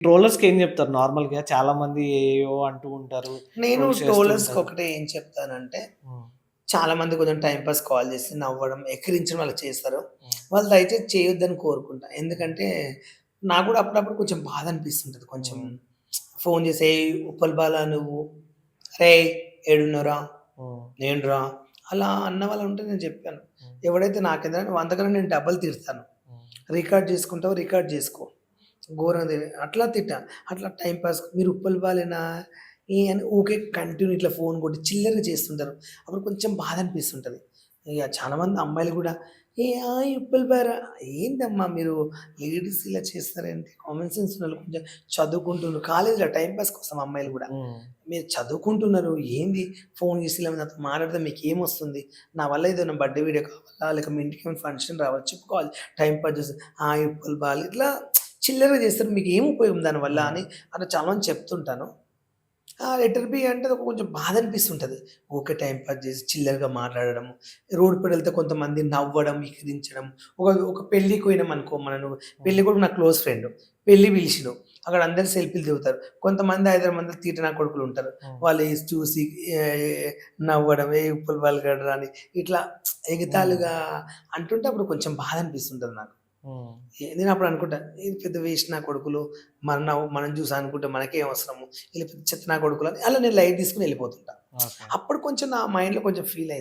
ట్రోలర్స్‌కి ఏం జెప్తారు నార్మల్‌గా? చాలా మంది ఏయేవో అంటూ ఉంటారు. నేను ట్రోల్ చేస్తూ ట్రోలర్స్‌కి ఉంటారు. ఒకటే ఏం చెప్తానంటే, హ్మ్. చాలా మంది కొంచెం టైమ్ పాస్ కాల్ చేసి నవ్వడం, ఎక్కిరించడం అలా చేస్తారు. హ్మ్. వాళ్ళు దయచేసి చేయొద్దని కోరుకుంటా. ఎందుకంటే, నాకు కూడా అప్పుడప్పుడు కొంచెం బాధ అనిపిస్తుంటది. కొంచెం హ్మ్. ఫోను చేసి, "ఏయ్! ఉప్పల్ బాల నువ్వు, అరేయ్! ఏడున్నావురా? హ్మ్. నేనురా" అలా అన్న వాళ్ళుంటే నేను చెప్పాను. హ్మ్. ఎవడైతే నాకేందంటే అంతకన్నా నేను డబల్ తిడతాను. హ్మ్. రికార్డ్ చేసుకుంటావు, రికార్డ్ చేసుకో. ఘోరంగా అట్లా తిట్టా. అట్లా టైమ్ పాస్ మీరు ఉప్పల్ బాలేనా? అని ఊకే కంటిన్యూ ఇట్లా ఫోన్ కొట్టి చిల్లరగా చేస్తుంటారు. అప్పుడు కొంచెం బాధ అనిపిస్తుంటది. ఇగ చాలా మంది అమ్మాయిలు గూడా ఏ హాయ్ ఉప్పల్ బారా ఏందమ్మా మీరు లేడీస్ ఇలా చేస్తారేంటి? కామన్ సెన్స్ ఉన్నోళ్ళు కొంచెం చదువుకుంటున్నారు. కాలేజ్‌లో టైమ్ పాస్ కోసం అమ్మాయిలు గూడా. హ్మ్. మీరు చదువుకుంటున్నారు. ఏంది ఫోన్ చేసి ఇలా నాతో మాట్లాడితే మీకేమొస్తుంది? నా వల్ల ఏదైనా బర్త్‌డే వీడియో కావాలా? లేక మీ ఇంటికేమైనా ఫంక్షన్ రావాలా? చెప్పుకోవాలి. టైమ్ పాస్ చేసి హాయ్ ఉప్పల్ బాలు ఇట్లా చిల్లరగా చేస్తారు. మీకేం ఉపయోగం దానివల్ల హ్మ్. అని అలా చాలా మందికి చెప్తుంటాను. లెటర్ బి అంటే అది కొంచెం బాధ అనిపిస్తుంటది. ఊకే టైమ్ పాస్ చేసి చిల్లరగా మాట్లాడడం. రోడ్ మీద వెళ్తే కొంతమంది నవ్వడం, ఎక్కిరించడం. ఒక పెళ్ళికి పోయినామనుకో మనం హ్మ్. పెళ్లి కొడుకు నా క్లోజ్ ఫ్రెండ్. పెళ్లి పిలిచిండు. అక్కడ అందరూ సెల్ఫీలు దిగుతారు. కొంతమంది 5, 6 మంది తీట నా కొడుకులుంటారు. హ్మ్. వాళ్ళు ఏసి చూసి నవ్వడం, ఏ ఉప్పల్ బాలుగాడురా అని ఇట్లా హ్మ్. ఎగతాళిగా అంటుంటే అప్పుడు కొంచెం బాధ అనిపిస్తుంటది నాకు. హ్మ్. నేనప్పుడు అనుకుంటా, ఇది పెద్ద వేస్ట్ నా కొడుకులు. మనం చూసి అనుకుంటే మనకేం అవసరము. ఈళ్ళు పెద్ద చెత్త నా కొడుకులని అలా నేను లైట్ తీసుకొని ఎళ్ళిపోతుంటా. ఓకే. అప్పుడు కొంచెం నా మైండ్‌లో కొంచెం ఫీల్ అయితా.